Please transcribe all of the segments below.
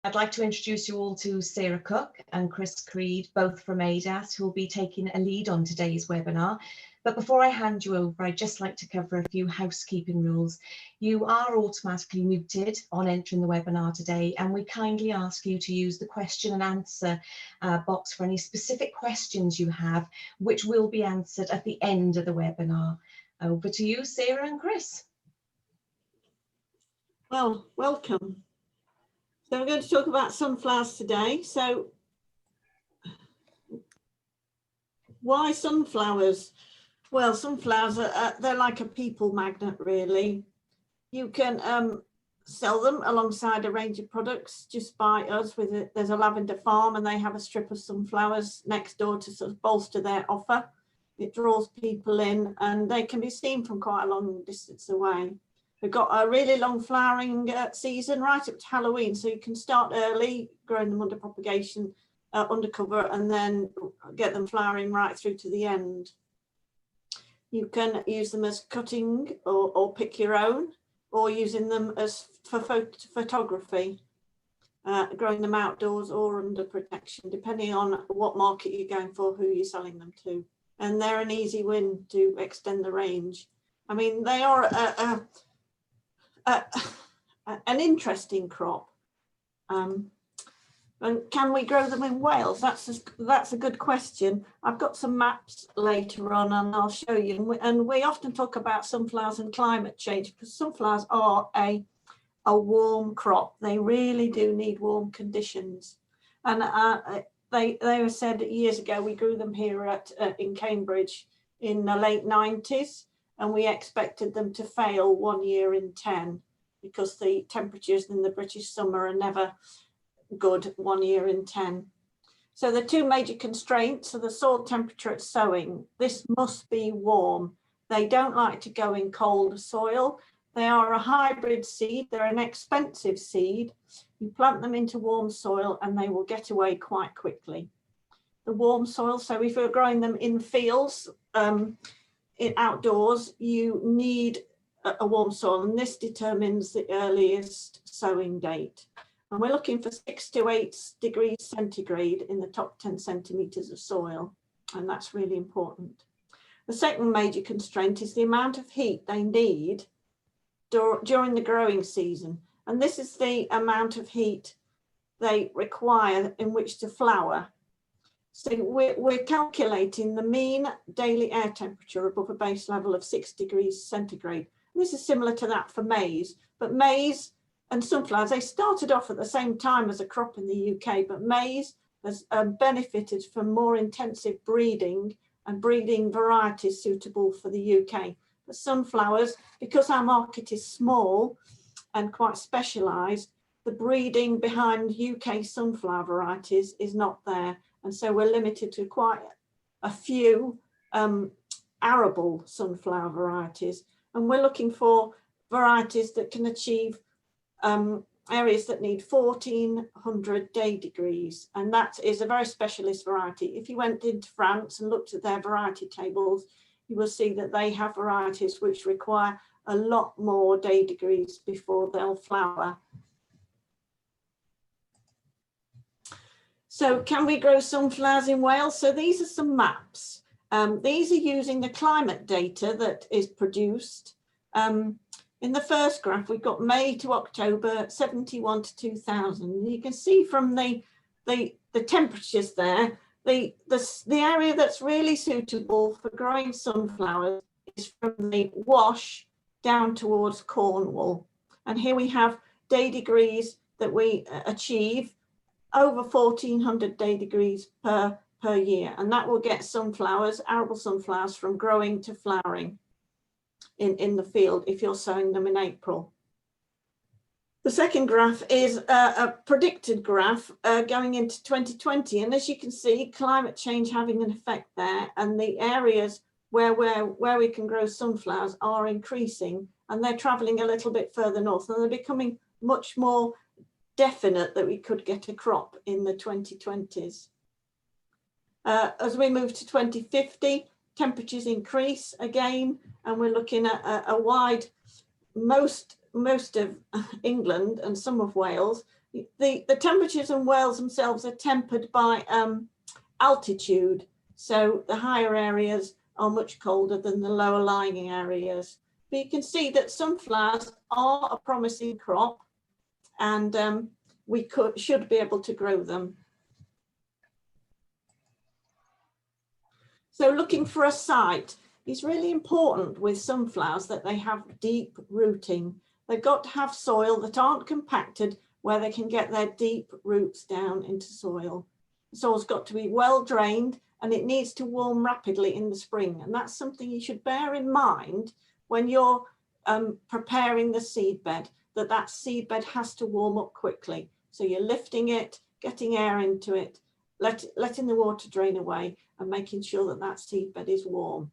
I'd like to introduce you all to Sarah Cook and Chris Creed, both from ADAS, who will be taking a lead on today's webinar. But before I hand you over, I'd just like to cover a few housekeeping rules. You are automatically muted on entering the webinar today, and we kindly ask you to use the question and answer box for any specific questions you have, which will be answered at the end of the webinar. Over to you, Sarah and Chris. Well, welcome. So we're going to talk about sunflowers today. So why sunflowers? Well, sunflowers they're like a people magnet, really. You can sell them alongside a range of products just by us. There's a lavender farm and they have a strip of sunflowers next door to sort of bolster their offer. It draws people in and they can be seen from quite a long distance away. We've got a really long flowering season right up to Halloween, so you can start early growing them under propagation, under cover, and then get them flowering right through to the end. You can use them as cutting or pick your own, or using them as for photography, growing them outdoors or under protection, depending on what market you're going for, who you're selling them to. And they're an easy win to extend the range. I mean, they are an interesting crop. And can we grow them in Wales? That's a good question. I've got some maps later on and I'll show you. And we often talk about sunflowers and climate change because sunflowers are a warm crop. They really do need warm conditions. And they were said years ago, we grew them here in Cambridge in the late 90s. And we expected them to fail 1 year in 10 because the temperatures in the British summer are never good 1 year in 10. So the two major constraints are the soil temperature at sowing. This must be warm. They don't like to go in cold soil. They are a hybrid seed. They're an expensive seed. You plant them into warm soil and they will get away quite quickly. The warm soil, so if you're growing them in fields, outdoors, you need a warm soil, and this determines the earliest sowing date. And we're looking for 6 to 8 degrees centigrade in the top 10 centimeters of soil, and that's really important. The second major constraint is the amount of heat they need during the growing season, and this is the amount of heat they require in which to flower. So we're calculating the mean daily air temperature above a base level of 6 degrees centigrade. And this is similar to that for maize, but maize and sunflowers, they started off at the same time as a crop in the UK, but maize has benefited from more intensive breeding and breeding varieties suitable for the UK. But sunflowers, because our market is small and quite specialised, the breeding behind UK sunflower varieties is not there. And so we're limited to quite a few arable sunflower varieties. And we're looking for varieties that can achieve areas that need 1400 day degrees. And that is a very specialist variety. If you went into France and looked at their variety tables, you will see that they have varieties which require a lot more day degrees before they'll flower. So can we grow sunflowers in Wales? So these are some maps. These are using the climate data that is produced. In the first graph, we've got May to October, 71 to 2000. You can see from the temperatures there, the area that's really suitable for growing sunflowers is from the Wash down towards Cornwall. And here we have day degrees that we achieve over 1400 day degrees per year, and that will get sunflowers, arable sunflowers, from growing to flowering in the field if you're sowing them in April. The second graph is a predicted graph going into 2020, and as you can see, climate change having an effect there, and the areas where we can grow sunflowers are increasing, and they're traveling a little bit further north, and they're becoming much more definite that we could get a crop in the 2020s. As we move to 2050, temperatures increase again, and we're looking at a wide, most of England and some of Wales The temperatures in Wales themselves are tempered by altitude. So the higher areas are much colder than the lower lying areas. But you can see that sunflowers are a promising crop, and we should be able to grow them. So looking for a site is really important with sunflowers, that they have deep rooting. They've got to have soil that aren't compacted, where they can get their deep roots down into soil. The soil's got to be well drained, and it needs to warm rapidly in the spring. And that's something you should bear in mind when you're preparing the seed bed, that seed bed has to warm up quickly. So you're lifting it, getting air into it, letting the water drain away, and making sure that seed bed is warm.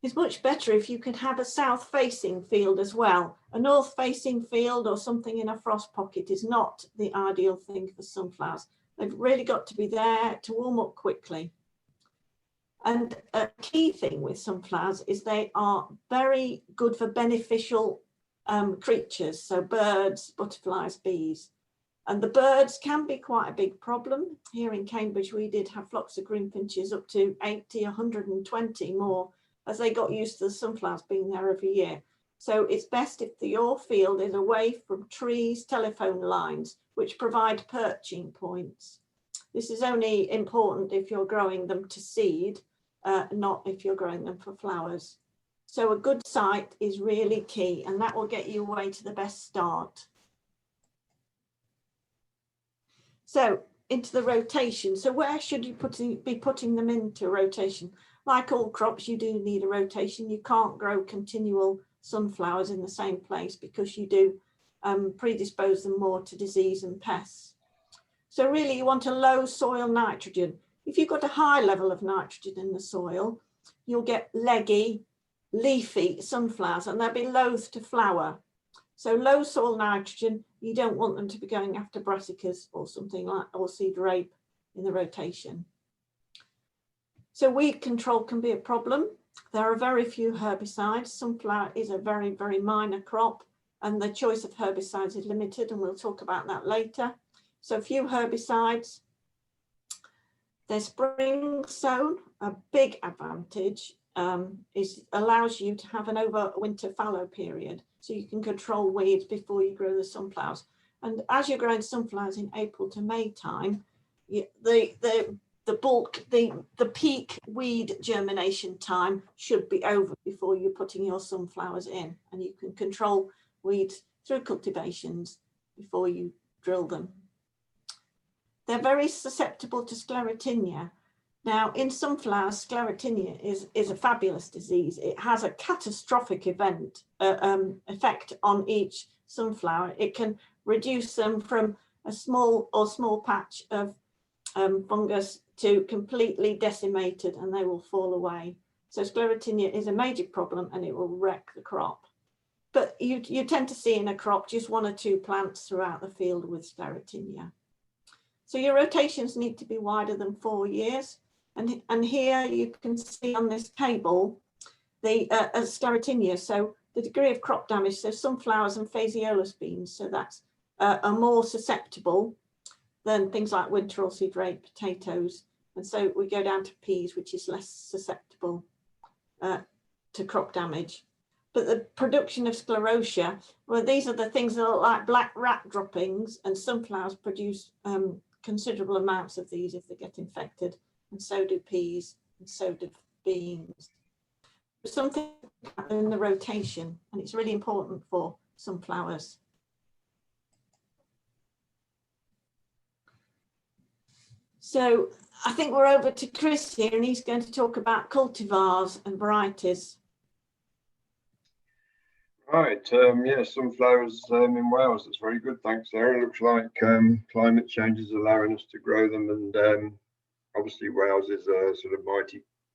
It's much better if you can have a south facing field as well. A north facing field or something in a frost pocket is not the ideal thing for sunflowers. They've really got to be there to warm up quickly. And a key thing with sunflowers is they are very good for beneficial creatures. So birds, butterflies, bees. And the birds can be quite a big problem. Here in Cambridge, we did have flocks of greenfinches up to 80, 120 more, as they got used to the sunflowers being there every year. So it's best if your field is away from trees, telephone lines, which provide perching points. This is only important if you're growing them to seed, not if you're growing them for flowers. So a good site is really key, and that will get you away to the best start. So into the rotation. So where should you be putting them into rotation? Like all crops, you do need a rotation. You can't grow continual sunflowers in the same place, because you do predispose them more to disease and pests. So really you want a low soil nitrogen. If you've got a high level of nitrogen in the soil, you'll get leggy, leafy sunflowers, and they'll be loath to flower. So low soil nitrogen, you don't want them to be going after brassicas or something like, or seed rape in the rotation. So weed control can be a problem. There are very few herbicides. Sunflower is a very, very minor crop, and the choice of herbicides is limited, and we'll talk about that later. So few herbicides. They're spring sown. A big advantage allows you to have an overwinter fallow period, so you can control weeds before you grow the sunflowers. And as you're growing sunflowers in April to May time, the peak weed germination time should be over before you're putting your sunflowers in, and you can control weeds through cultivations before you drill them. They're very susceptible to sclerotinia. Now, in sunflowers, sclerotinia is a fabulous disease. It has a catastrophic effect on each sunflower. It can reduce them from a small patch of fungus to completely decimated, and they will fall away. So sclerotinia is a major problem, and it will wreck the crop. But you tend to see in a crop just 1 or 2 plants throughout the field with sclerotinia. So your rotations need to be wider than 4 years. And here you can see on this table the sclerotinia, so the degree of crop damage. So sunflowers and phaseolus beans, so that's are more susceptible than things like winter oilseed rape, potatoes. And so we go down to peas, which is less susceptible to crop damage. But the production of sclerotia, well, these are the things that look like black rat droppings, and sunflowers produce considerable amounts of these if they get infected, and so do peas, and so do beans. Something in the rotation, and it's really important for sunflowers. So I think we're over to Chris here, and he's going to talk about cultivars and varieties. Right, yeah, sunflowers in Wales, that's very good, thanks Sarah. It looks like climate change is allowing us to grow them, and obviously Wales is a sort of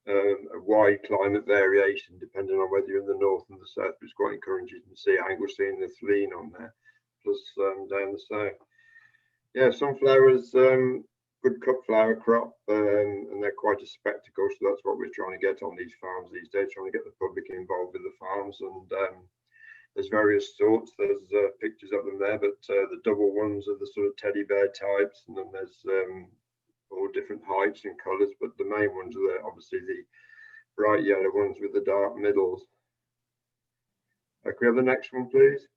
a wide climate variation depending on whether you're in the north and the south, but it's quite encouraging to see Anglesey and the Thleen on there, plus down the south. Yeah, sunflowers, good cut flower crop, and they're quite a spectacle, so that's what we're trying to get on these farms these days, trying to get the public involved with the farms. And There's various sorts. There's pictures of them there, but the double ones are the sort of teddy bear types, and then there's all different heights and colours. But the main ones are obviously the bright yellow ones with the dark middles. Can we have the next one, please?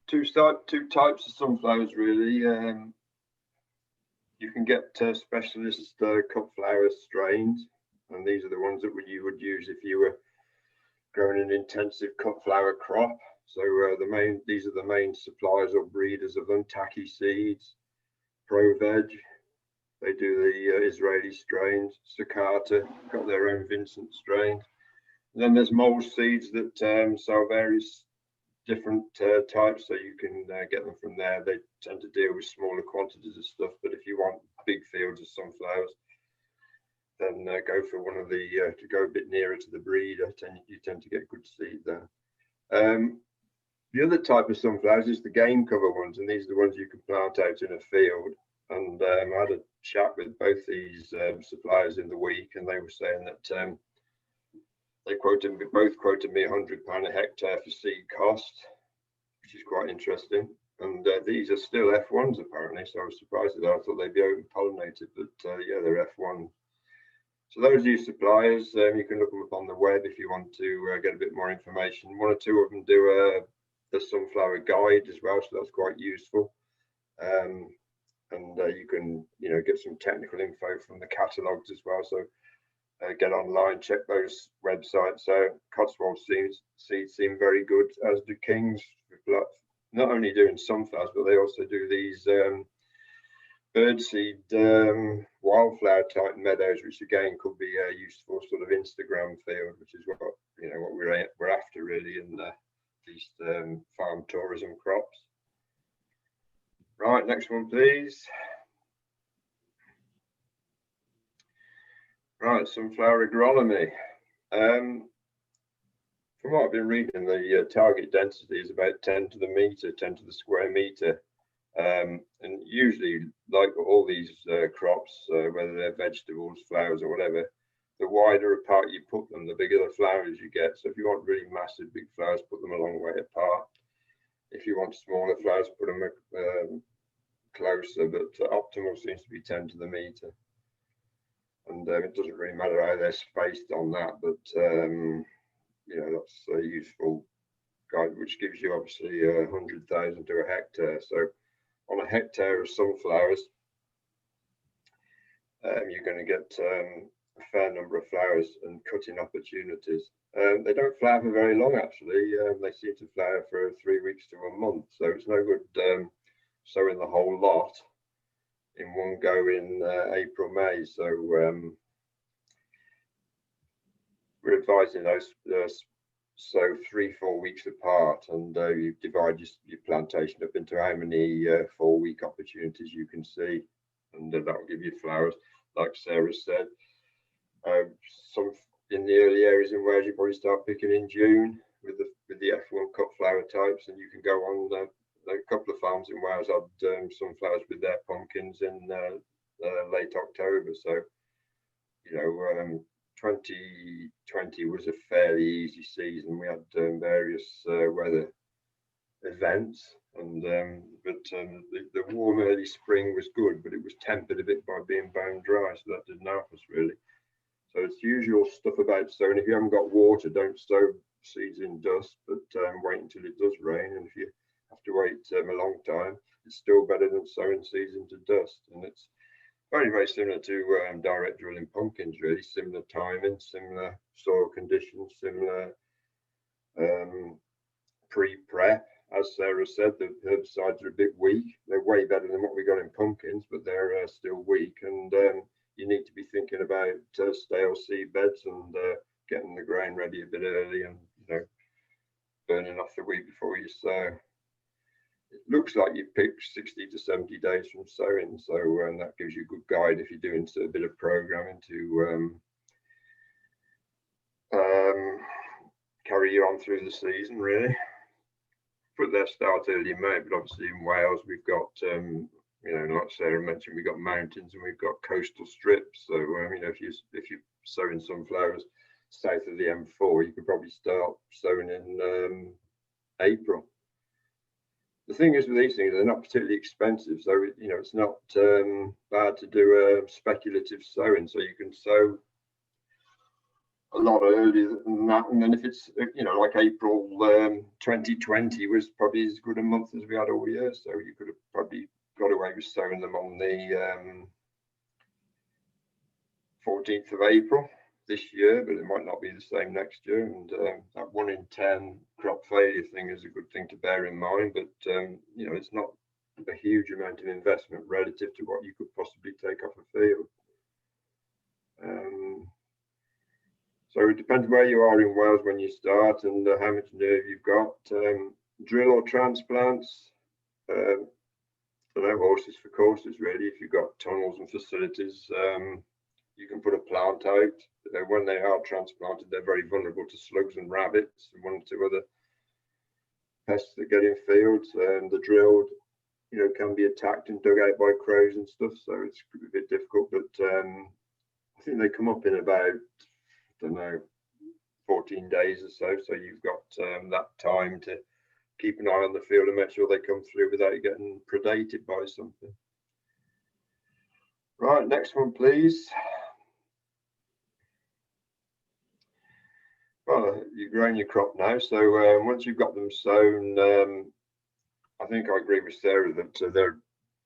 Two types of sunflowers, really. You can get specialist cut flower strains, and these are the ones that you would use if you were growing an intensive cut flower crop. So these are the main suppliers or breeders of them. Tacky Seeds, ProVeg, they do the Israeli strains. Sakata got their own Vincent strains. And then there's Mole Seeds that sell various different types, so you can get them from there. They tend to deal with smaller quantities of stuff, but if you want big fields of sunflowers, then go for one of the to go a bit nearer to the breeder. You tend to get good seed there. The other type of sunflowers is the game cover ones, and these are the ones you can plant out in a field. And I had a chat with both these suppliers in the week, and they were saying that they both quoted me £100 a hectare for seed cost, which is quite interesting. And these are still F1s apparently, so I was surprised at that. I thought they'd be open pollinated, but yeah, they're F1. So those are your suppliers. You can look them up on the web if you want to get a bit more information. One or two of them do the sunflower guide as well, so that's quite useful. And you can get some technical info from the catalogues as well. So get online, check those websites. Cotswold seeds seem very good, as do Kings. Not only doing sunflowers, but they also do these birdseed wildflower type meadows, which again could be a useful sort of Instagram field, which is what we're after really in these farm tourism crops. Right, next one, please. Right, sunflower agronomy. From what I've been reading, the target density is about 10 to the meter, 10 to the square meter. And usually, like all these crops, whether they're vegetables, flowers, or whatever, the wider apart you put them, the bigger the flowers you get. So if you want really massive big flowers, put them a long way apart. If you want smaller flowers, put them closer, but optimal seems to be 10 to the meter. And it doesn't really matter how they're spaced on that, but that's a useful guide, which gives you obviously 100,000 to a hectare. So on a hectare of sunflowers, you're going to get a fair number of flowers and cutting opportunities. They don't flower for very long, actually. They seem to flower for 3 weeks to a month, so it's no good sowing the whole lot in one go in April, May. So we're advising those sow 3-4 weeks apart, and you divide your plantation up into how many 4-week opportunities you can see, and that will give you flowers, like Sarah said. Some in the early areas in Wales, you probably start picking in June with the F1 cut flower types, and you can go on. A couple of farms in Wales had sunflowers with their pumpkins in late October. So 2020 was a fairly easy season. We had various weather events, and the warm early spring was good, but it was tempered a bit by being bone dry, so that didn't help us really. So it's the usual stuff about sowing. If you haven't got water, don't sow seeds in dust, but wait until it does rain. And if you have to wait a long time, it's still better than sowing seeds into dust. And it's very, very similar to direct drilling pumpkins, really. Similar timing, similar soil conditions, similar pre-prep. As Sarah said, the herbicides are a bit weak. They're way better than what we got in pumpkins, but they're still weak. And you need to be thinking about stale seed beds and getting the grain ready a bit early, and burning off the wheat before you sow. It looks like you've picked 60 to 70 days from sowing, so that gives you a good guide if you're doing a bit of programming to carry you on through the season, really. Put their start early in May, but obviously in Wales we've got like Sarah mentioned, we've got mountains and we've got coastal strips. So if you sowing sunflowers south of the M4, you could probably start sowing in April. The thing is with these things, they're not particularly expensive, so you know it's not bad to do a speculative sowing. So you can sow a lot earlier than that, and then if it's you know like April 2020 was probably as good a month as we had all year, so you could have probably got away with sowing them on the 14th of April this year, but it might not be the same next year. And that 1 in 10 crop failure thing is a good thing to bear in mind, but you know it's not a huge amount of investment relative to what you could possibly take off a field. So it depends where you are in Wales when you start and how much nerve you've got. Drill or transplants, horses for courses really. If you've got tunnels and facilities, you can put a plant out. When they are transplanted, they're very vulnerable to slugs and rabbits and 1 or 2 other pests that get in fields. The drilled, you know, can be attacked and dug out by crows and stuff, so it's a bit difficult. But I think they come up in about, I don't know, 14 days or so. So you've got that time to keep an eye on the field and make sure they come through without getting predated by something. Right, next one, please. Well, you've grown your crop now, so once you've got them sown, I think I agree with Sarah that they're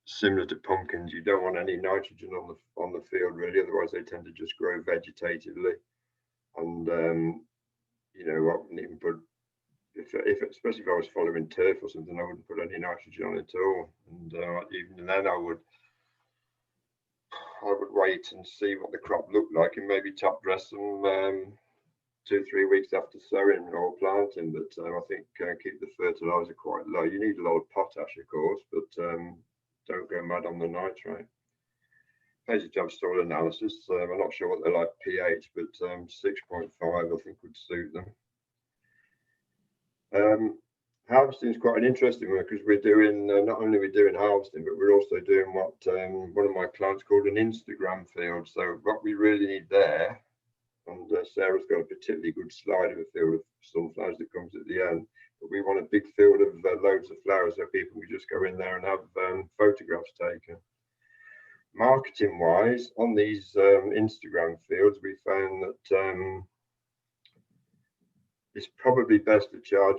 similar to pumpkins. You don't want any nitrogen on the field really, otherwise they tend to just grow vegetatively. And you know, I wouldn't even put, especially if I was following turf or something, I wouldn't put any nitrogen on it at all. And even then, I would wait and see what the crop looked like and maybe top dress them 2-3 weeks after sowing or planting. But I think keep the fertilizer quite low. You need a lot of potash, of course, but don't go mad on the nitrate. Pays to have soil analysis. I'm not sure what they're like pH, but 6.5 I think would suit them. Harvesting is quite an interesting one because we're doing not only we're doing harvesting, but we're also doing what one of my clients called an Instagram field. So what we really need there, and Sarah's got a particularly good slide of a field of sunflowers that comes at the end, but we want a big field of loads of flowers so people can just go in there and have photographs taken. Marketing wise, on these Instagram fields, we found that it's probably best to charge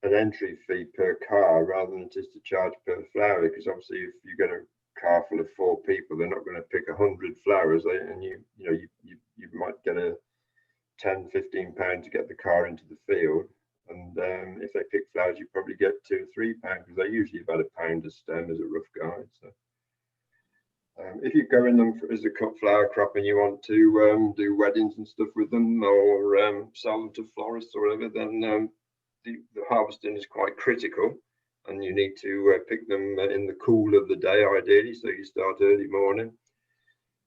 an entry fee per car rather than just to charge per flower, because obviously if you get a car full of 4 people, they're not going to pick 100 flowers, and you might get a £10-15 to get the car into the field, and if they pick flowers you probably get £2 or £3 because they're usually about £1 a stem as a rough guide. So if you go in them as a cut flower crop and you want to do weddings and stuff with them, or sell them to florists or whatever, then the harvesting is quite critical, and you need to pick them in the cool of the day ideally. So you start early morning.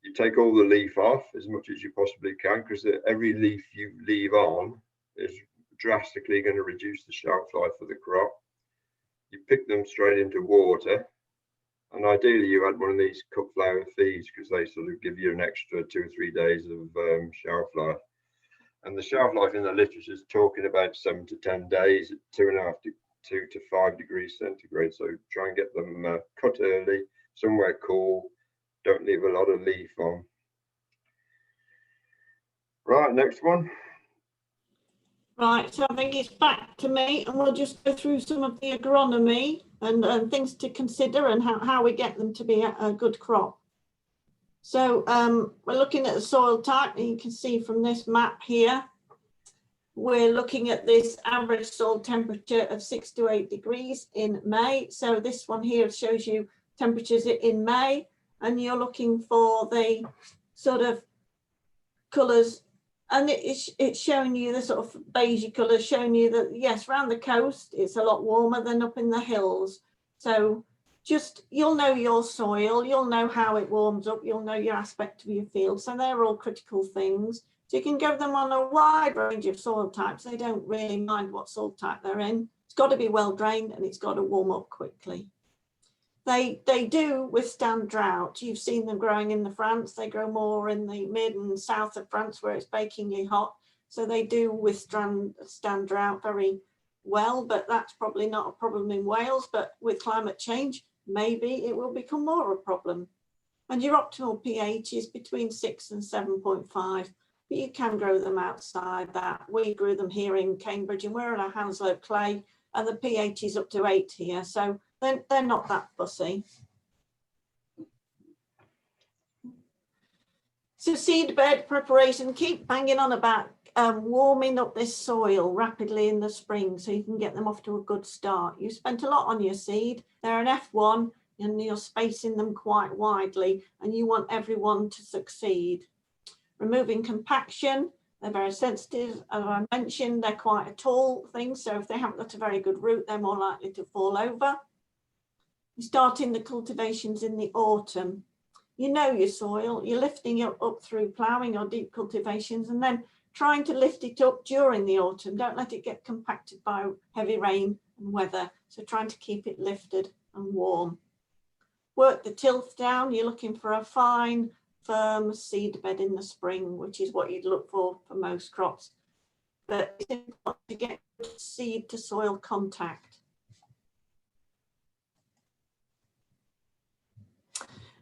You take all the leaf off as much as you possibly can, because every leaf you leave on is drastically going to reduce the shelf life of the crop. You pick them straight into water. And ideally you add one of these cut flower feeds because they sort of give you an extra 2 or 3 days of shelf life. And the shelf life in the literature is talking about 7 to 10 days at 2.5 to 5 degrees centigrade. So try and get them cut early, somewhere cool. Don't leave a lot of leaf on. Right, next one. Right, so I think it's back to me, and we'll just go through some of the agronomy and things to consider and how we get them to be a good crop. So we're looking at the soil type, and you can see from this map here, we're looking at this average soil temperature of 6 to 8 degrees in May. So this one here shows you temperatures in May, and you're looking for the sort of colours. And it's showing you the sort of beigey colours, showing you that, yes, around the coast, it's a lot warmer than up in the hills. So just, you'll know your soil, you'll know how it warms up, you'll know your aspect of your field. So they're all critical things. So you can give them on a wide range of soil types. They don't really mind what soil type they're in. It's got to be well drained and it's got to warm up quickly. They do withstand drought. You've seen them growing in the France. They grow more in the mid and south of France where it's bakingly hot. So they do withstand drought very well, but that's probably not a problem in Wales. But with climate change, maybe it will become more a problem. And your optimal pH is between 6 and 7.5, but you can grow them outside that. We grew them here in Cambridge and we're on a Hounslow clay and the pH is up to 8 here. So they're not that fussy. So seed bed preparation, keep banging on about warming up this soil rapidly in the spring so you can get them off to a good start. You spent a lot on your seed. They're an F1 and you're spacing them quite widely and you want everyone to succeed. Removing compaction, they're very sensitive. As I mentioned, they're quite a tall thing, so if they haven't got a very good root, they're more likely to fall over. Starting the cultivations in the autumn. You know your soil, you're lifting it up through ploughing or deep cultivations and then trying to lift it up during the autumn. Don't let it get compacted by heavy rain and weather. So trying to keep it lifted and warm. Work the tilth down. You're looking for a fine, firm seed bed in the spring, which is what you'd look for most crops. But it's important to get seed to soil contact.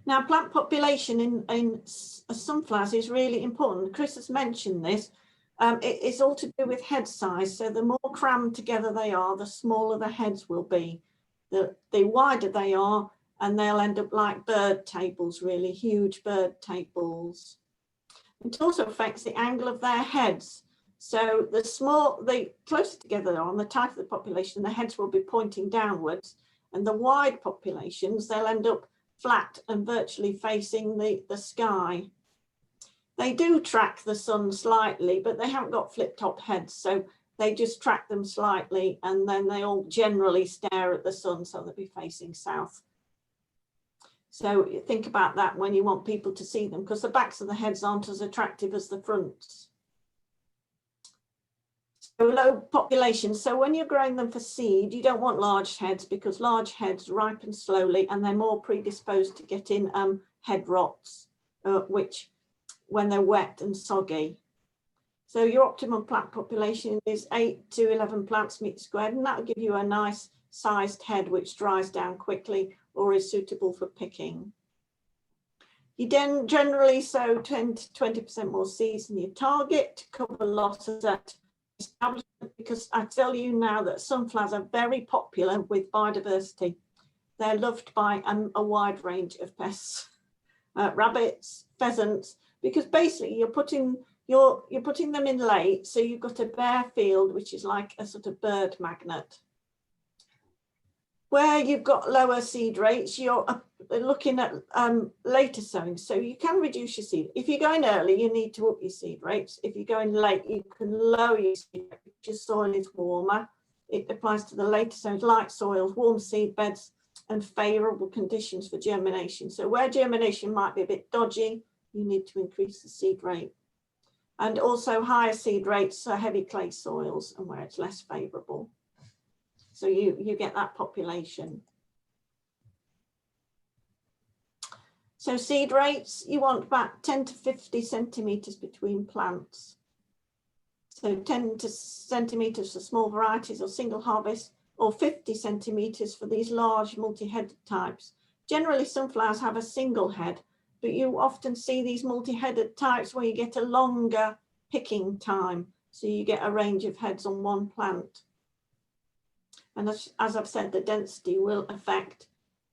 Now, plant population in sunflowers is really important. Chris has mentioned this. It's all to do with head size. So the more crammed together they are, the smaller the heads will be. The wider they are, and they'll end up like bird tables, really huge bird tables. It also affects the angle of their heads. So the closer together they are, on the tighter the population, the heads will be pointing downwards. And the wide populations, they'll end up flat and virtually facing the sky. They do track the sun slightly, but they haven't got flip-top heads, so they just track them slightly and then they all generally stare at the sun, so they'll be facing south. So think about that when you want people to see them, because the backs of the heads aren't as attractive as the fronts. So low population. So when you're growing them for seed, you don't want large heads because large heads ripen slowly and they're more predisposed to getting head rots, which when they're wet and soggy. So your optimum plant population is 8 to 11 plants meter squared, and that'll give you a nice sized head which dries down quickly or is suitable for picking. You then generally sow 10 to 20% more seeds than your target to cover losses at establishment, because I tell you now that sunflowers are very popular with biodiversity. They're loved by a wide range of pests, rabbits, pheasants, because basically you're putting them in late, so you've got a bare field which is like a sort of bird magnet. Where you've got lower seed rates, you're looking at later sowing, so you can reduce your seed. If you're going early, you need to up your seed rates. If you're going late, you can lower your seed rate if your soil is warmer. It applies to the later sows, light soils, warm seed beds, and favourable conditions for germination. So where germination might be a bit dodgy, you need to increase the seed rate. And also higher seed rates for heavy clay soils and where it's less favourable. So you get that population. So seed rates, you want about 10 to 50 centimetres between plants. So 10 centimetres for small varieties or single harvest, or 50 centimetres for these large multi-headed types. Generally, sunflowers have a single head, but you often see these multi-headed types where you get a longer picking time. So you get a range of heads on one plant. And as I've said, the density will affect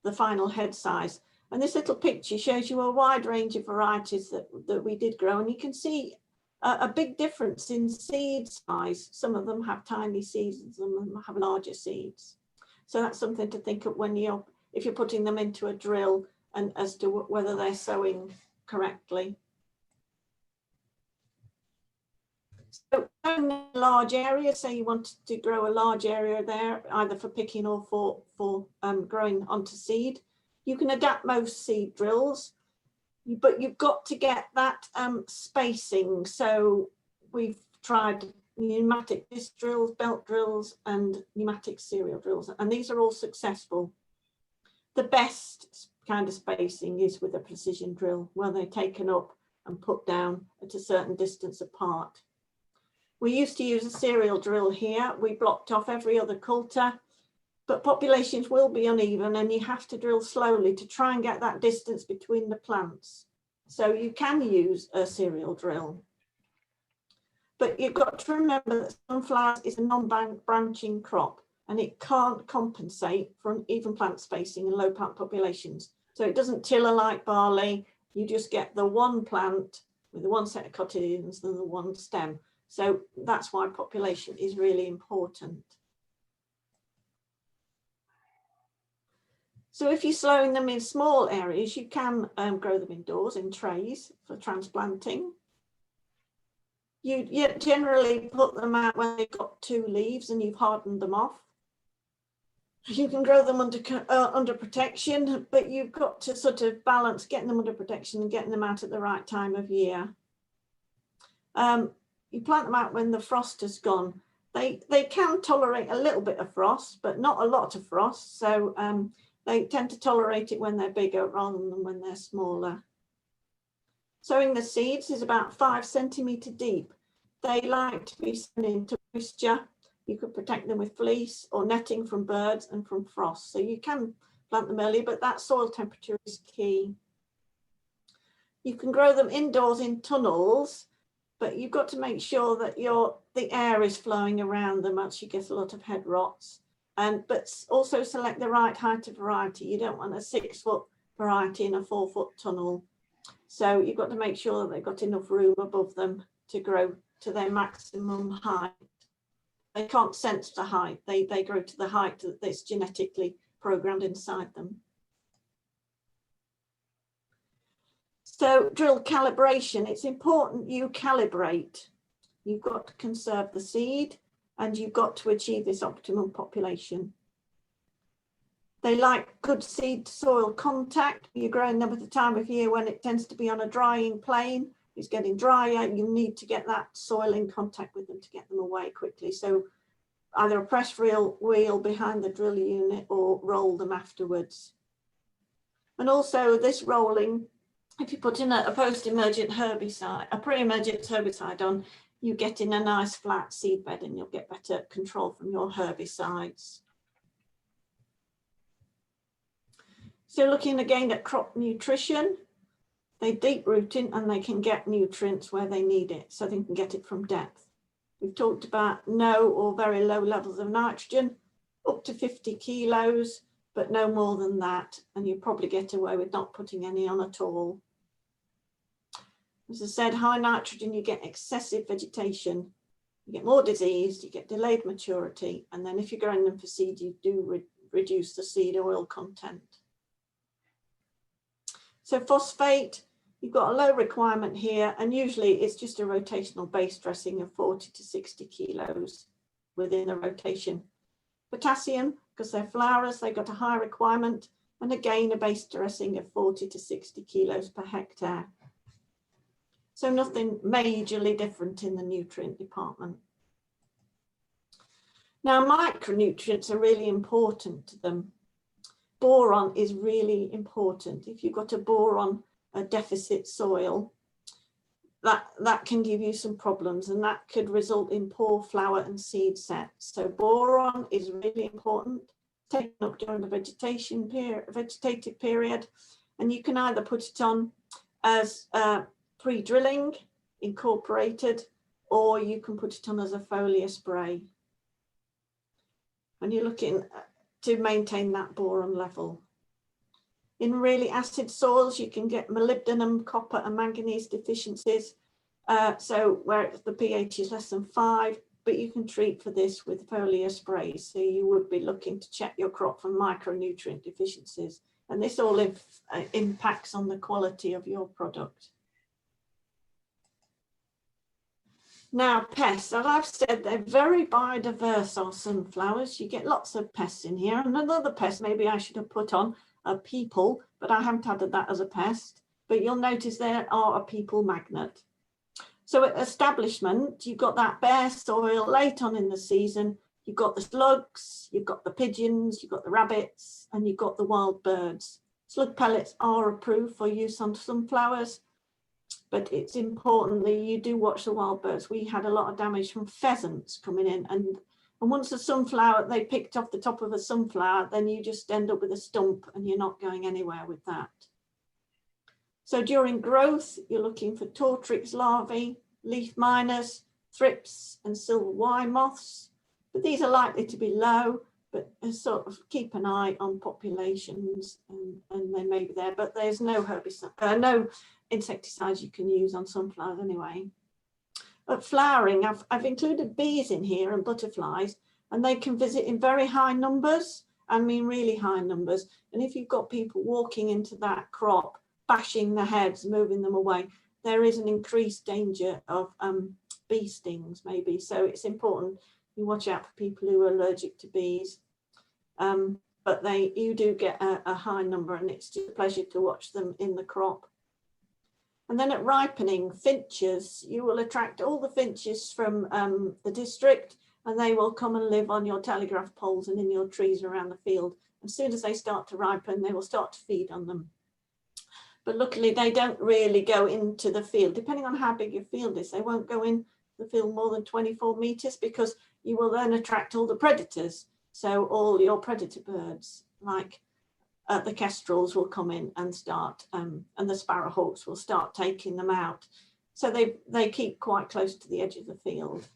the final head size. And this little picture shows you a wide range of varieties that we did grow. And you can see a big difference in seed size. Some of them have tiny seeds and some of them have larger seeds. So that's something to think of when if you're putting them into a drill and as to whether they're sowing correctly. So large area, say you want to grow a large area there, either for picking or for growing onto seed. You can adapt most seed drills, but you've got to get that spacing. So we've tried pneumatic disc drills, belt drills, and pneumatic serial drills, and these are all successful. The best kind of spacing is with a precision drill, where they're taken up and put down at a certain distance apart. We used to use a serial drill here. We blocked off every other coulter, but populations will be uneven and you have to drill slowly to try and get that distance between the plants. So you can use a serial drill. But you've got to remember that sunflowers is a non-branching crop and it can't compensate for uneven plant spacing and low plant populations. So it doesn't tiller like barley. You just get the one plant with the one set of cotyledons and the one stem. So that's why population is really important. So if you're sowing them in small areas, you can grow them indoors in trays for transplanting. You generally put them out when they've got 2 leaves and you've hardened them off. You can grow them under protection, but you've got to sort of balance getting them under protection and getting them out at the right time of year. You plant them out when the frost has gone. They can tolerate a little bit of frost, but not a lot of frost. So they tend to tolerate it when they're bigger rather than when they're smaller. Sowing the seeds is about 5 centimetres deep. They like to be sown into moisture. You could protect them with fleece or netting from birds and from frost. So you can plant them early, but that soil temperature is key. You can grow them indoors in tunnels, but you've got to make sure that the air is flowing around them, else you get a lot of head rots. But also select the right height of variety. You don't want a 6-foot variety in a 4-foot tunnel. So you've got to make sure that they've got enough room above them to grow to their maximum height. They can't sense the height. They grow to the height that's genetically programmed inside them. So drill calibration, it's important you calibrate. You've got to conserve the seed and you've got to achieve this optimum population. They like good seed soil contact. You're growing them at the time of year when it tends to be on a drying plane. It's getting drier. You need to get that soil in contact with them to get them away quickly. So either a press wheel behind the drill unit or roll them afterwards. And also this rolling, if you put in a post-emergent herbicide, a pre-emergent herbicide on, you get in a nice flat seed bed and you'll get better control from your herbicides. So looking again at crop nutrition, they deep rooting and they can get nutrients where they need it, so they can get it from depth. We've talked about no or very low levels of nitrogen, up to 50 kilos, but no more than that. And you probably get away with not putting any on at all. As I said, high nitrogen, you get excessive vegetation, you get more disease, you get delayed maturity. And then if you're growing them for seed, you do reduce the seed oil content. So phosphate, you've got a low requirement here, and usually it's just a rotational base dressing of 40 to 60 kilos within a rotation. Potassium, because they're flowers, they've got a high requirement, and again, a base dressing of 40 to 60 kilos per hectare. So nothing majorly different in the nutrient department. Now, micronutrients are really important to them. Boron is really important. If you've got a boron deficit soil, that can give you some problems, and that could result in poor flower and seed sets. So boron is really important, taken up during the vegetative period, and you can either put it on as pre-drilling, incorporated, or you can put it on as a foliar spray. And you're looking to maintain that boron level. In really acid soils, you can get molybdenum, copper and manganese deficiencies. So where the pH is less than 5, but you can treat for this with foliar sprays. So you would be looking to check your crop for micronutrient deficiencies. And this all impacts on the quality of your product. Now, pests, as I've said, they're very biodiverse, our sunflowers. You get lots of pests in here. And another pest maybe I should have put on are people, but I haven't added that as a pest. But you'll notice there are a people magnet. So at establishment, you've got that bare soil late on in the season. You've got the slugs, you've got the pigeons, you've got the rabbits, and you've got the wild birds. Slug pellets are approved for use on sunflowers, but it's important that you do watch the wild birds. We had a lot of damage from pheasants coming in, and once a sunflower, they picked off the top of a sunflower, then you just end up with a stump and you're not going anywhere with that. So during growth, you're looking for tortrix larvae, leaf miners, thrips and silver wire moths, but these are likely to be low, but sort of keep an eye on populations, and they may be there, but there's no herbicide, no insecticides you can use on sunflowers anyway. At flowering, I've included bees in here and butterflies, and they can visit in very high numbers, I mean really high numbers. And if you've got people walking into that crop, bashing their heads, moving them away, there is an increased danger of bee stings maybe. So it's important you watch out for people who are allergic to bees. But you do get a high number, and it's just a pleasure to watch them in the crop. And then at ripening, finches, you will attract all the finches from the district, and they will come and live on your telegraph poles and in your trees around the field. As soon as they start to ripen, they will start to feed on them. But luckily, they don't really go into the field. Depending on how big your field is, they won't go in the field more than 24 meters, because you will then attract all the predators. So all your predator birds, like the kestrels, will come in and start, and the sparrowhawks will start taking them out. So they keep quite close to the edge of the field.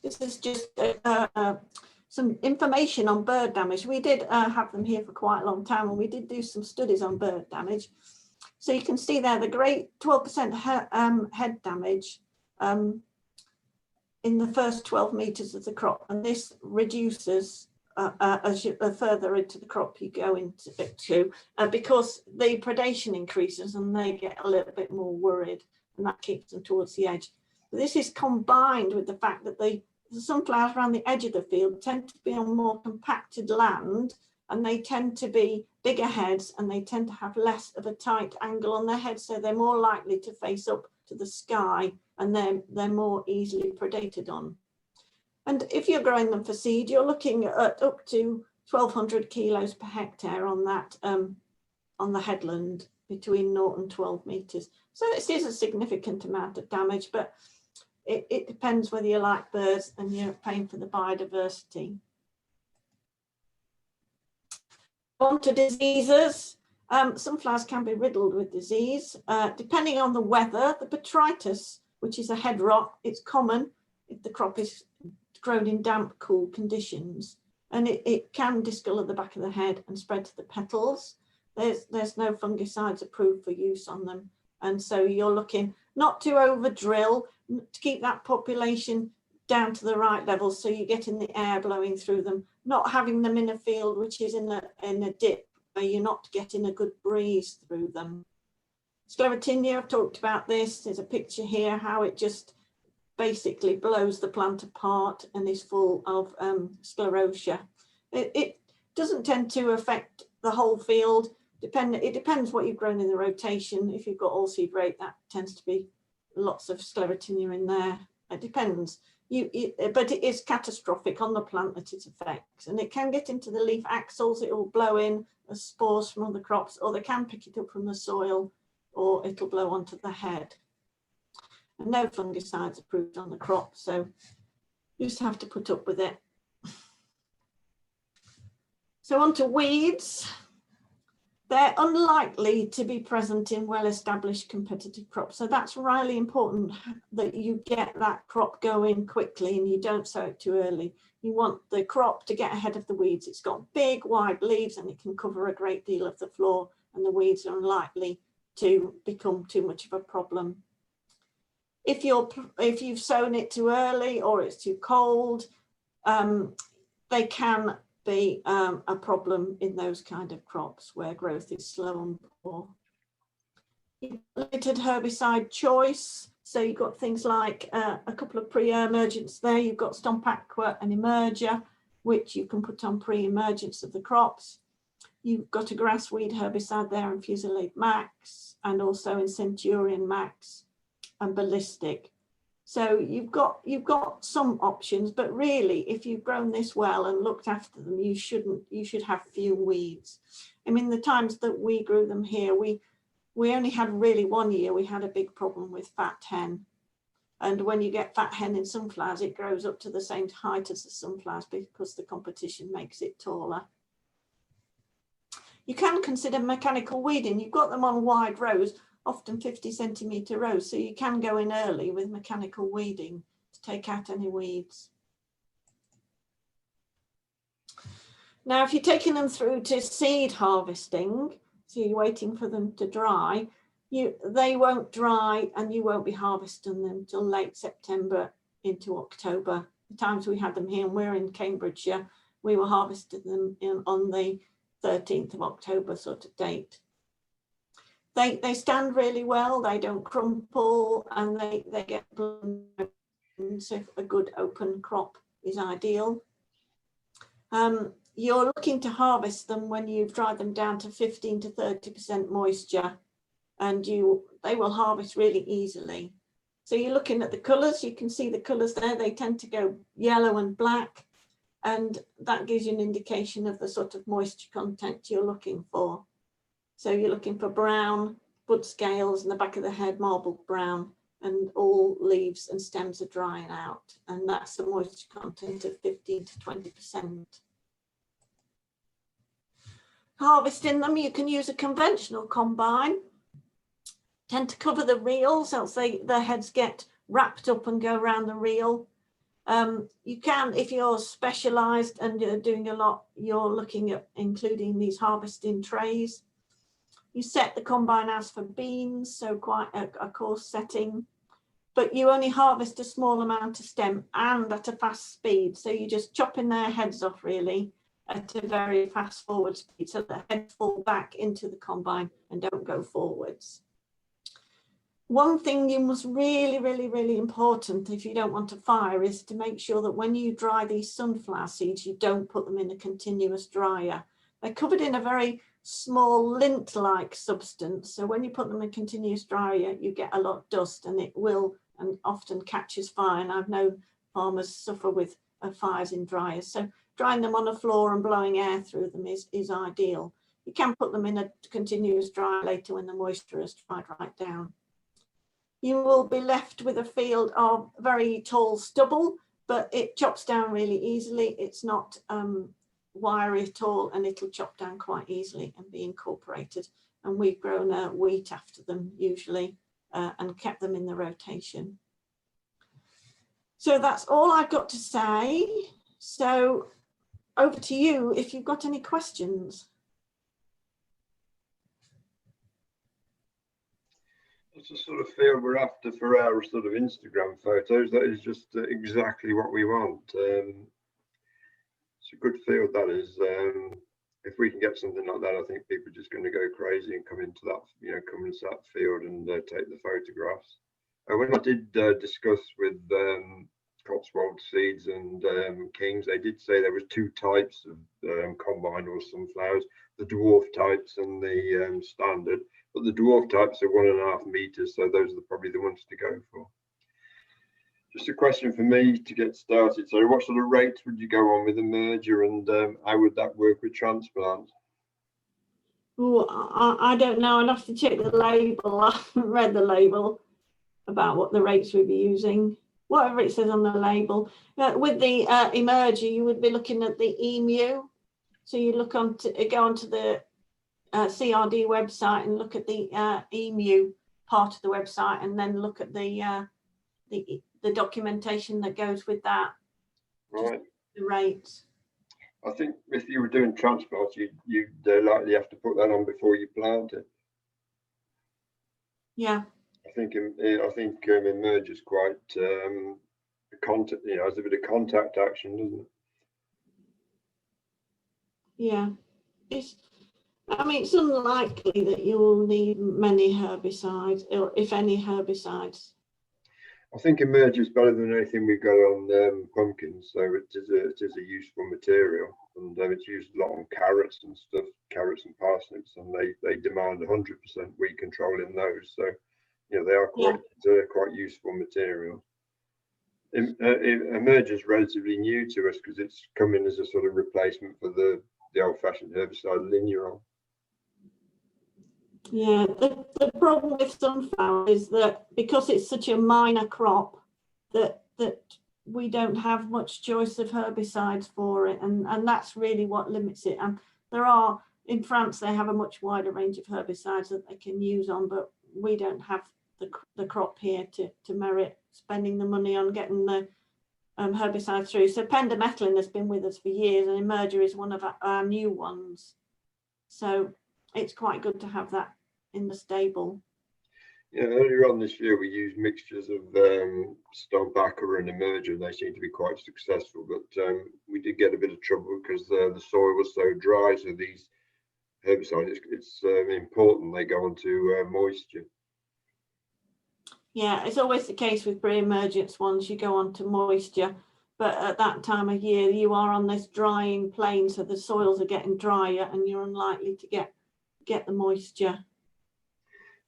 This is just some information on bird damage. We did have them here for quite a long time, and we did do some studies on bird damage. So you can see there the great 12% head damage in the first 12 meters of the crop, and this reduces as you further into the crop you go into because the predation increases and they get a little bit more worried, and that keeps them towards the edge. But this is combined with the fact that the sunflowers around the edge of the field tend to be on more compacted land, and they tend to be bigger heads, and they tend to have less of a tight angle on their heads, so they're more likely to face up to the sky, and they're more easily predated on. And if you're growing them for seed, you're looking at up to 1,200 kilos per hectare on that on the headland between 0 and 12 meters. So this is a significant amount of damage, but it depends whether you like birds and you're paying for the biodiversity. On to diseases. Sunflowers can be riddled with disease. Depending on the weather, the botrytis, which is a head rot, it's common if the crop is grown in damp, cool conditions. And it can discolour the back of the head and spread to the petals. There's no fungicides approved for use on them. And so you're looking not to over drill, to keep that population down to the right level so you're getting the air blowing through them, not having them in a field which is in a dip where you're not getting a good breeze through them. Sclerotinia, I've talked about this. There's a picture here how it just basically blows the plant apart and is full of sclerotia. It doesn't tend to affect the whole field. It depends what you've grown in the rotation. If you've got all-seed rape, that tends to be lots of sclerotinia in there. It depends. But it is catastrophic on the plant that it affects, and it can get into the leaf axils. It will blow in as spores from other crops, or they can pick it up from the soil, or it'll blow onto the head. And no fungicides approved on the crop, so you just have to put up with it. So on to weeds. They're unlikely to be present in well-established competitive crops. So that's really important that you get that crop going quickly and you don't sow it too early. You want the crop to get ahead of the weeds. It's got big, wide leaves and it can cover a great deal of the floor, and the weeds are unlikely to become too much of a problem. If you've sown it too early or it's too cold, they can be a problem in those kind of crops where growth is slow and poor. Limited herbicide choice. So you've got things like a couple of pre-emergents there. You've got Stomp Aqua and Emerger, which you can put on pre-emergence of the crops. You've got a grassweed herbicide there in Fusilade Max, and also in Centurion Max and Ballistic. So you've got some options, but really, if you've grown this well and looked after them, you should have few weeds. I mean, the times that we grew them here, we only had really one year we had a big problem with fat hen. And when you get fat hen in sunflowers, it grows up to the same height as the sunflowers because the competition makes it taller. You can consider mechanical weeding. You've got them on wide rows, often 50-centimetre rows, so you can go in early with mechanical weeding to take out any weeds. Now, if you're taking them through to seed harvesting, so you're waiting for them to dry, they won't dry and you won't be harvesting them till late September into October. The times we had them here, and we're in Cambridgeshire, we were harvesting them on the 13th of October sort of date. They stand really well, they don't crumple, and they get blown, so a good open crop is ideal. You're looking to harvest them when you've dried them down to 15 to 30% moisture, and they will harvest really easily. So you're looking at the colours, you can see the colours there, they tend to go yellow and black, and that gives you an indication of the sort of moisture content you're looking for. So you're looking for brown, bud scales, and the back of the head marbled brown, and all leaves and stems are drying out, and that's the moisture content of 15 to 20%. Harvesting them, you can use a conventional combine. Tend to cover the reels, else their heads get wrapped up and go around the reel. You can, if you're specialised and you're doing a lot, you're looking at including these harvesting trays. You set the combine as for beans, so quite a coarse setting, but you only harvest a small amount of stem and at a fast speed. So you're just chopping their heads off really at a very fast forward speed, so the heads fall back into the combine and don't go forwards. One thing you must really important if you don't want to fire is to make sure that when you dry these sunflower seeds, you don't put them in a continuous dryer. They're covered in a very small lint-like substance, so when you put them in continuous dryer, you get a lot of dust, and it will and often catches fire. And I've known farmers suffer with fires in dryers. So drying them on the floor and blowing air through them is ideal. You can put them in a continuous dryer later when the moisture has dried right down. You will be left with a field of very tall stubble, but it chops down really easily. It's not wiry at all, and it'll chop down quite easily and be incorporated. And we've grown wheat after them usually and kept them in the rotation. So that's all I've got to say. So over to you if you've got any questions. It's the sort of field we're after for our sort of Instagram photos. That is just exactly what we want. It's a good field, that is. If we can get something like that, I think people are just going to go crazy and come into that, come into that field and take the photographs. When I did discuss with Cotswold Seeds and Kings, they did say there was two types of combinable sunflowers: the dwarf types and the standard. But the dwarf types are 1.5 meters, so those are probably the ones to go for. Just a question for me to get started. So what sort of rates would you go on with the merger, and how would that work with transplant? Oh, I don't know. I'd have to check the label. I haven't read the label about what the rates we'd be using. Whatever it says on the label. With the emerger, you would be looking at the EMU. So you go onto the CRD website and look at the EMU part of the website, and then look at the documentation that goes with that. Right. The rates. I think if you were doing transplant, you'd likely have to put that on before you plant it. Yeah. I think emerge is quite contact. Has a bit of contact action, doesn't it? Yeah. It's unlikely that you will need many herbicides, or if any herbicides. I think emerge is better than anything we've got on pumpkins, so it is a useful material, and it's used a lot on carrots and stuff, carrots and parsnips, and they demand 100% weed control in those. So they are quite useful material. Emerge is relatively new to us because it's come in as a sort of replacement for the old-fashioned herbicide linear. Yeah, the problem with sunflower is that because it's such a minor crop, that we don't have much choice of herbicides for it, and that's really what limits it. And there are, in France, they have a much wider range of herbicides that they can use on, but we don't have the crop here to merit spending the money on getting the herbicides through. So pendimethalin has been with us for years, and Emerger is one of our new ones. So it's quite good to have that in the stable. Yeah, earlier on this year we used mixtures of Stomp Acca and Emerger, and they seem to be quite successful, but we did get a bit of trouble because the soil was so dry. So these herbicides, it's important they go onto moisture. Yeah, it's always the case with pre-emergence ones, you go on to moisture, but at that time of year you are on this drying plain, so the soils are getting drier and you're unlikely to get the moisture.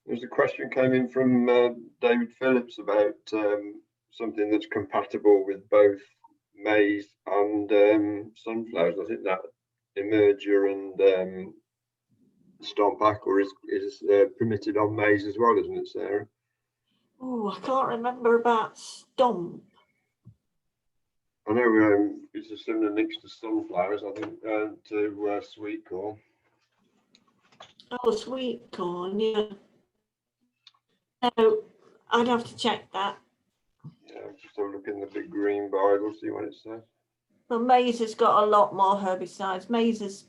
There's a question came in from David Phillips about something that's compatible with both maize and sunflowers. I think that Emerger and Stomp Acca is permitted on maize as well, isn't it, Sarah? Oh, I can't remember about Stomp. I know it's a similar mix to sunflowers, I think, to sweet corn. Oh, sweet corn, yeah. So I'd have to check that. Yeah, just have a look in the big green Bible, see what it says. Well, maize has got a lot more herbicides. Maize has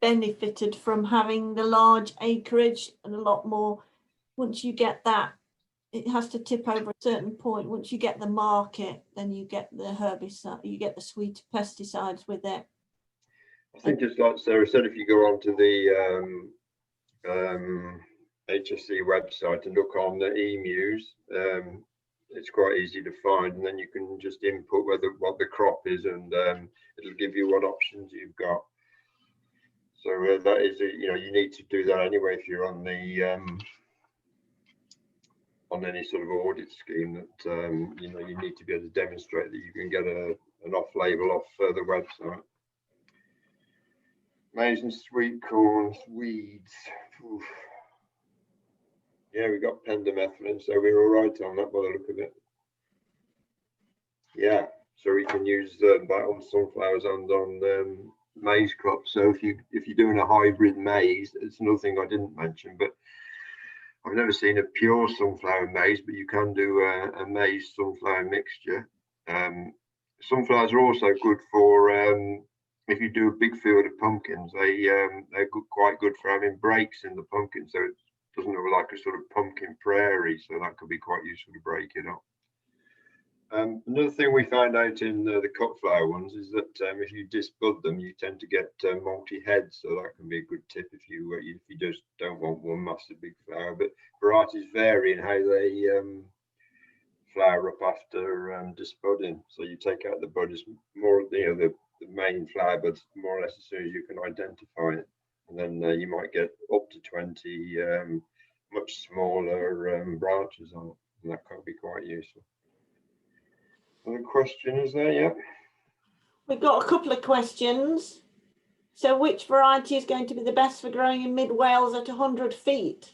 benefited from having the large acreage and a lot more. Once you get that, it has to tip over a certain point. Once you get the market, then you get the herbicide, you get the sweet pesticides with it. I think just like Sarah said, if you go onto the HSC website and look on the emus, it's quite easy to find, and then you can just input what the crop is, and it'll give you what options you've got. So that is, you need to do that anyway if you're on the on any sort of audit scheme, that you need to be able to demonstrate that you can get an off-label off the website. Maize and sweet corn, weeds. Oof. Yeah, we got pendimethalin, so we're all right on that by the look of it. Yeah, so we can use that on sunflowers and on maize crops. So if you're doing a hybrid maize, it's another thing I didn't mention, but I've never seen a pure sunflower maize, but you can do a maize sunflower mixture. Sunflowers are also good for if you do a big field of pumpkins. They're quite good for having breaks in the pumpkin, so it doesn't look like a sort of pumpkin prairie. So that could be quite useful to break it up. Another thing we found out in the cut flower ones is that if you disbud them, you tend to get multi-heads, so that can be a good tip if you just don't want one massive big flower. But varieties vary in how they flower up after disbudding. So you take out the buds more, the main flower buds more or less as soon as you can identify it, and then you might get up to 20 much smaller branches on it, and that can be quite useful. Other question is there? Yeah. We've got a couple of questions. So which variety is going to be the best for growing in mid Wales at 100 feet?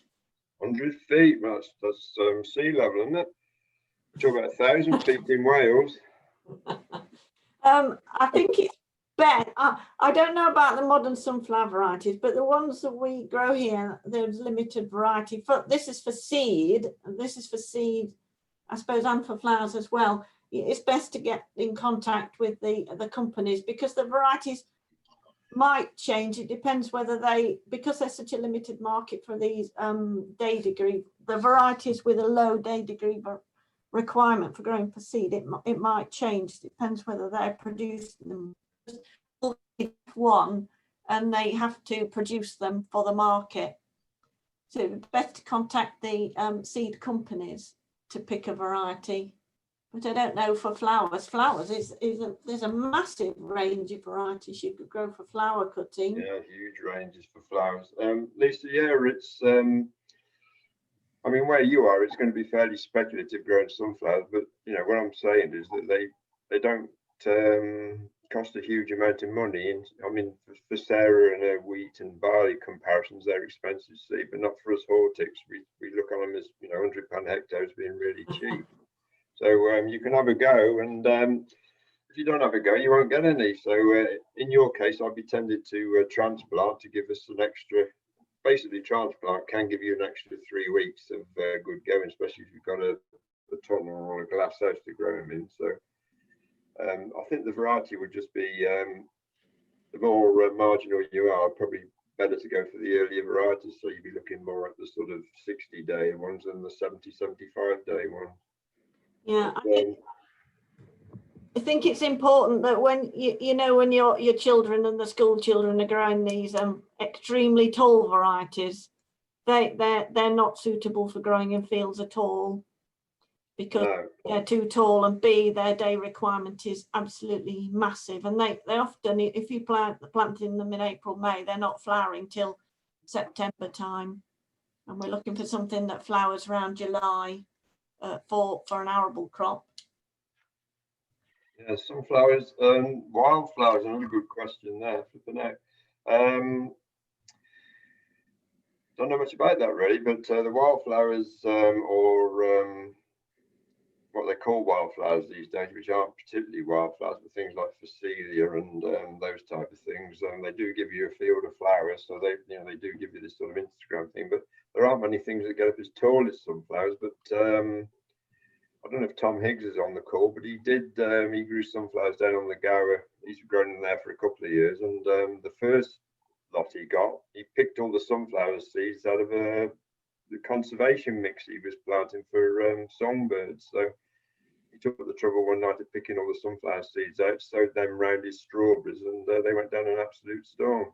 100 feet, well, that's sea level, isn't it? We're talking about 1,000 feet in Wales. I think it's better. I don't know about the modern sunflower varieties, but the ones that we grow here, there's limited variety. This is for seed, and this is for seed, I suppose, and for flowers as well. It's best to get in contact with the companies, because the varieties might change. It depends whether because there's such a limited market for these day degree, the varieties with a low day degree requirement for growing for seed, it might change. It depends whether they're producing them one and they have to produce them for the market. So it's best to contact the seed companies to pick a variety. But I don't know for flowers. Flowers there's a massive range of varieties you could grow for flower cutting. Yeah, huge ranges for flowers. Lisa, yeah, it's I mean, where you are, it's going to be fairly speculative growing sunflowers, but you know what I'm saying is that they don't cost a huge amount of money. And I mean, for Sarah and her wheat and barley comparisons, they're expensive, see, but not for us hortics. We look on them as, you know, £100 hectares being really cheap. So you can have a go, and if you don't have a go, you won't get any. So in your case, I'd be tempted to transplant to give us an extra. Basically, transplant can give you an extra 3 weeks of good going, especially if you've got a tunnel or a glass house to grow them in. So I think the variety would just be, the more marginal you are, probably better to go for the earlier varieties. So you'd be looking more at the sort of 60-day ones than the 70-75-day ones. Yeah, I think it's important that when you know, when your children and the school children are growing these extremely tall varieties, they're not suitable for growing in fields at all, because they're too tall, and B, their day requirement is absolutely massive, and they often, if you planting them in April, May, they're not flowering till September time, and we're looking for something that flowers around July for an arable crop. Yeah, sunflowers, wildflowers, another good question there. Don't know much about that really, but the wildflowers, or what they call wildflowers these days, which aren't particularly wildflowers, but things like Phacelia and those type of things, they do give you a field of flowers. So they do give you this sort of Instagram thing, but there aren't many things that get up as tall as sunflowers. But I don't know if Tom Higgs is on the call, but he grew sunflowers down on the Gower. He's grown them there for a couple of years, and the first lot he picked all the sunflower seeds out of the conservation mix he was planting for songbirds. So he took the trouble one night of picking all the sunflower seeds out, sowed them round his strawberries, and they went down an absolute storm.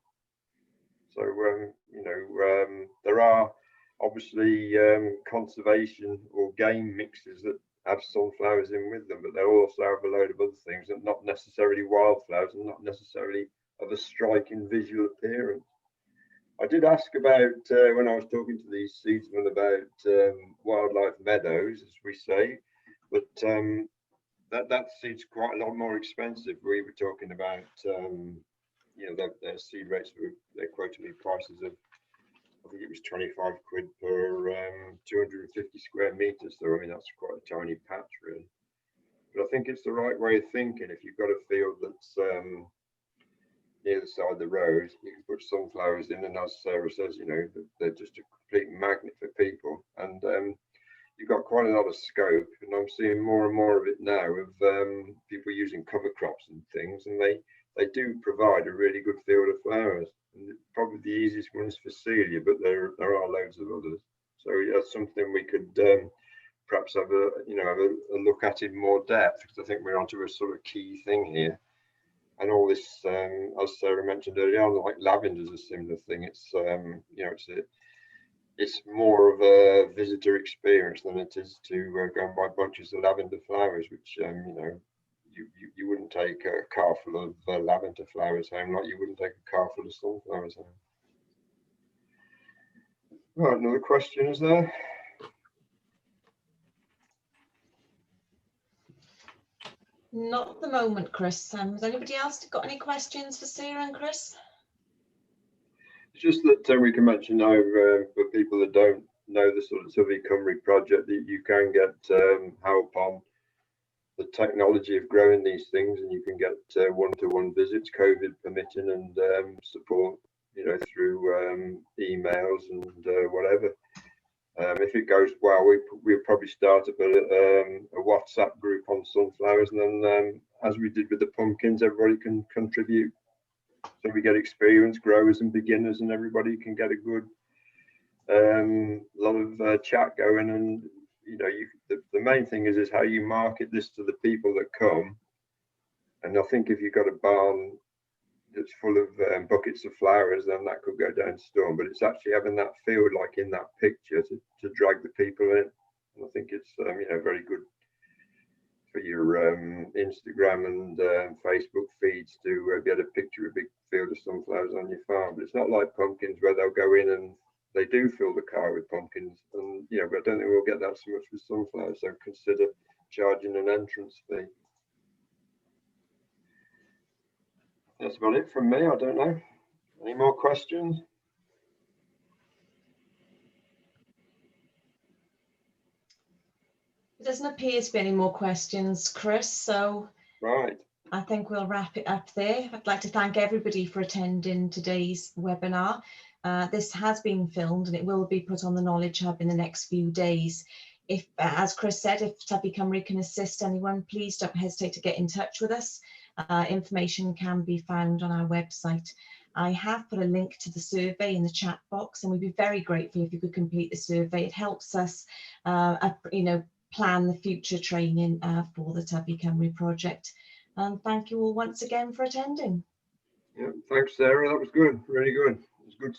So there are obviously conservation or game mixes that have sunflowers in with them, but they also have a load of other things that not necessarily wildflowers and not necessarily of a striking visual appearance. I did ask about when I was talking to these seedsmen about wildlife meadows, as we say, but that seed's quite a lot more expensive. We were talking about their seed rates. They quoted me prices of, I think it was 25 quid per 250 square meters. So I mean, that's quite a tiny patch really. But I think it's the right way of thinking. If you've got a field that's near the side of the road, you can put sunflowers in, and as Sarah says, they're just a complete magnet for people. And you've got quite a lot of scope, and I'm seeing more and more of it now of people using cover crops and things, and they do provide a really good field of flowers. And probably the easiest one is Phacelia, but there are loads of others. So that's something we could perhaps have a look at in more depth, because I think we're onto a sort of key thing here. And all this, as Sarah mentioned earlier on, like lavender is a similar thing. It's it's more of a visitor experience than it is to go and buy bunches of lavender flowers, which you wouldn't take a car full of lavender flowers home, like you wouldn't take a car full of sunflowers home. Right, another question is there? Not at the moment, Chris. Has anybody else got any questions for Sarah and Chris? It's just that we can mention now for people that don't know the sort of Tyfu Cymru project, that you can get help on the technology of growing these things, and you can get one-to-one visits, COVID permitting, and support, through emails and whatever. If it goes well, we'll probably start up a WhatsApp group on sunflowers, and then as we did with the pumpkins, everybody can contribute. So we get experienced growers and beginners, and everybody can get a good lot of chat going. And the main thing is how you market this to the people that come. And I think if you've got a barn that's full of buckets of flowers, then that could go down storm. But it's actually having that field like in that picture to drag the people in. And I think it's very good for your Instagram and Facebook feeds to get a picture of a big field of sunflowers on your farm. But it's not like pumpkins where they'll go in and they do fill the car with pumpkins, and but I don't think we'll get that so much with sunflowers, so consider charging an entrance fee. That's about it from me. I don't know. Any more questions? There doesn't appear to be any more questions, Chris, so Right. I think we'll wrap it up there. I'd like to thank everybody for attending today's webinar. This has been filmed and it will be put on the Knowledge Hub in the next few days. If, as Chris said, if Tyfu Cymru can assist anyone, please don't hesitate to get in touch with us. Information can be found on our website. I have put a link to the survey in the chat box, and we'd be very grateful if you could complete the survey. It helps us, plan the future training for the Tyfu Cymru project. And thank you all once again for attending. Yeah, thanks, Sarah. That was good. Really good. It was good